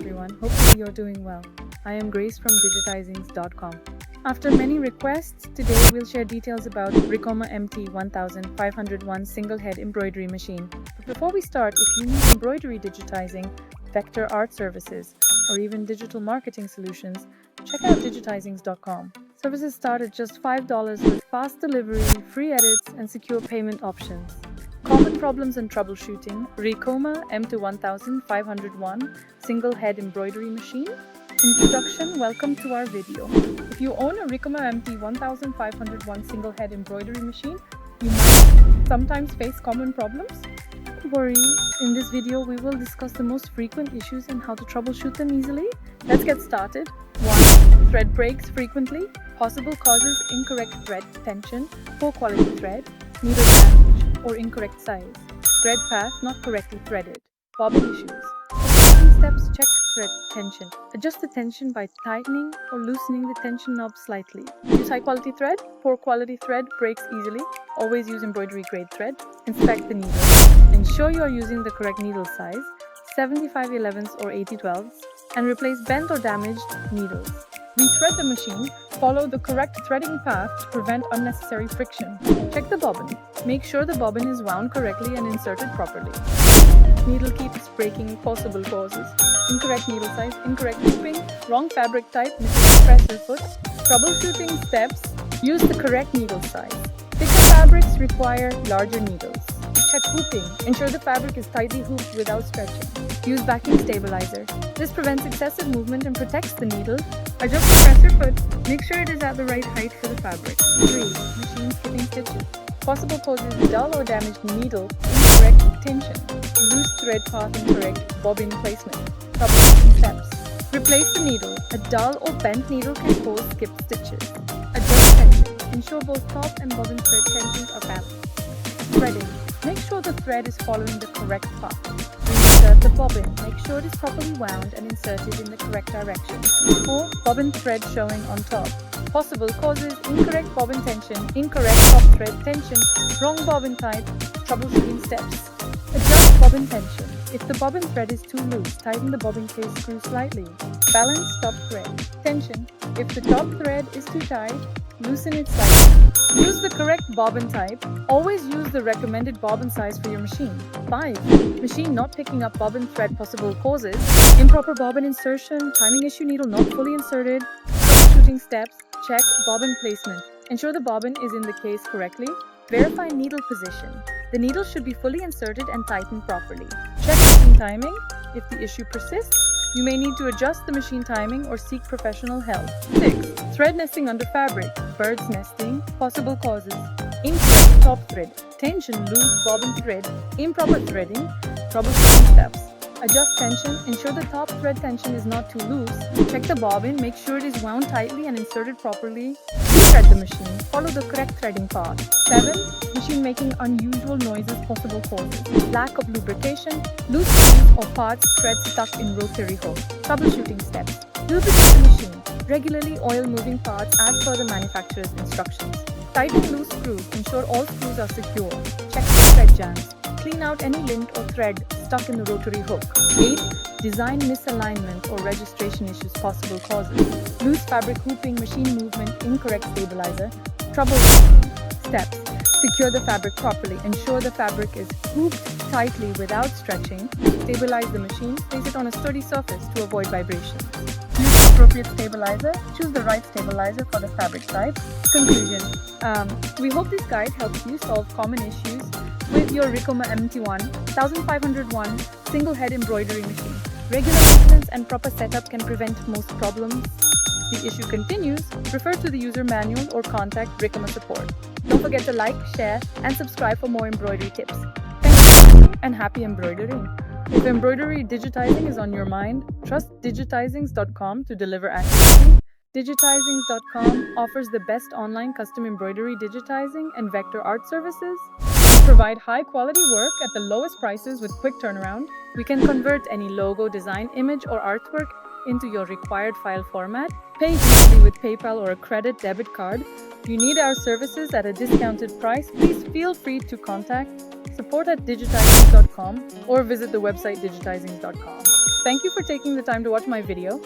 everyone. Hopefully you're doing well. I am Grace from digitizings.com. After many requests, today we'll share details about Ricoma MT-1501 single head embroidery machine. But before we start, if you need embroidery digitizing, vector art services, or even digital marketing solutions, check out digitizings.com. Services start at just $5 with fast delivery, free edits, and secure payment options. Common problems and troubleshooting: Ricoma MT-1501 single head embroidery machine. Introduction: welcome to our video. If you own a Ricoma MT-1501 single head embroidery machine, you might sometimes face common problems. Don't worry, in this video we will discuss the most frequent issues and how to troubleshoot them easily. Let's get started. 1. Thread breaks frequently. Possible causes: incorrect thread tension, poor quality thread, needle damage, or incorrect size. Thread path not correctly threaded. Bobbin issues. For steps, check thread tension. Adjust the tension by tightening or loosening the tension knob slightly. Use high quality thread. Poor quality thread breaks easily. Always use embroidery grade thread. Inspect the needle. Ensure you are using the correct needle size, 75/11s or 80/12s, and replace bent or damaged needles. Rethread the machine. Follow the correct threading path to prevent unnecessary friction. Check the bobbin. Make sure the bobbin is wound correctly and inserted properly. Needle keeps breaking. Possible causes: incorrect needle size, incorrect looping, wrong fabric type, missing presser foot. Troubleshooting steps: use the correct needle size. Thicker fabrics require larger needles. Check hooping. Ensure the fabric is tightly hooped without stretching. Use backing stabilizer. This prevents excessive movement and protects the needle. Adjust the presser foot. Make sure it is at the right height for the fabric. 3. Machine skipping stitches. Possible causes: dull or damaged needle, incorrect tension, loose thread path, incorrect bobbin placement. Troubleshooting steps: replace the needle. A dull or bent needle can cause skipped stitches. Adjust tension. Ensure both top and bobbin thread tensions are balanced. Threading. Make sure the thread is following the correct path. Reinsert the bobbin. Make sure it is properly wound and inserted in the correct direction. 4. Bobbin thread showing on top. Possible causes: incorrect bobbin tension, incorrect top thread tension, wrong bobbin type. Troubleshooting steps: adjust bobbin tension. If the bobbin thread is too loose, tighten the bobbin case screw slightly. Balance top thread tension. If the top thread is too tight, loosen it slightly. Use the correct bobbin type. Always use the recommended bobbin size for your machine. 5. Machine not picking up bobbin thread. Possible causes: improper bobbin insertion, timing issue, needle not fully inserted. Troubleshooting steps: check bobbin placement. Ensure the bobbin is in the case correctly. Verify needle position. The needle should be fully inserted and tightened properly. Check machine timing. If the issue persists, you may need to adjust the machine timing or seek professional help. 6. Thread nesting under fabric. Birds nesting. Possible causes: incorrect top thread tension, loose bobbin thread, improper threading. Troubleshooting steps: adjust tension. Ensure the top thread tension is not too loose. Check the bobbin. Make sure it is wound tightly and inserted properly. Rethread the machine. Follow the correct threading path. 7. Machine making unusual noises. Possible causes: lack of lubrication, loose screws or parts, thread stuck in rotary hook. Troubleshooting steps: lubricate the machine. Regularly oil moving parts as per the manufacturer's instructions. Tighten loose screws. Ensure all screws are secure. Check the thread jams. Clean out any lint or thread stuck in the rotary hook. 8. Design misalignment or registration issues. Possible causes: loose fabric hooping, machine movement, incorrect stabilizer. Troubleshooting steps: secure the fabric properly. Ensure the fabric is hooped tightly without stretching. Stabilize the machine. Place it on a sturdy surface to avoid vibrations. Use appropriate stabilizer. Choose the right stabilizer for the fabric type. Conclusion: we hope this guide helps you solve common issues with your Ricoma MT-1501 single head embroidery machine. Regular maintenance and proper setup can prevent most problems. The issue continues, refer to the user manual or contact Ricoma support. Don't forget to like, share, and subscribe for more embroidery tips. Thanks for watching and happy embroidering! If embroidery digitizing is on your mind, trust digitizings.com to deliver accurately. Digitizings.com offers the best online custom embroidery digitizing and vector art services. We provide high-quality work at the lowest prices with quick turnaround. We can convert any logo, design, image, or artwork into your required file format. Pay easily with PayPal or a credit debit card. If you need our services at a discounted price, please feel free to contact support@digitizings.com or visit the website digitizings.com. Thank you for taking the time to watch my video.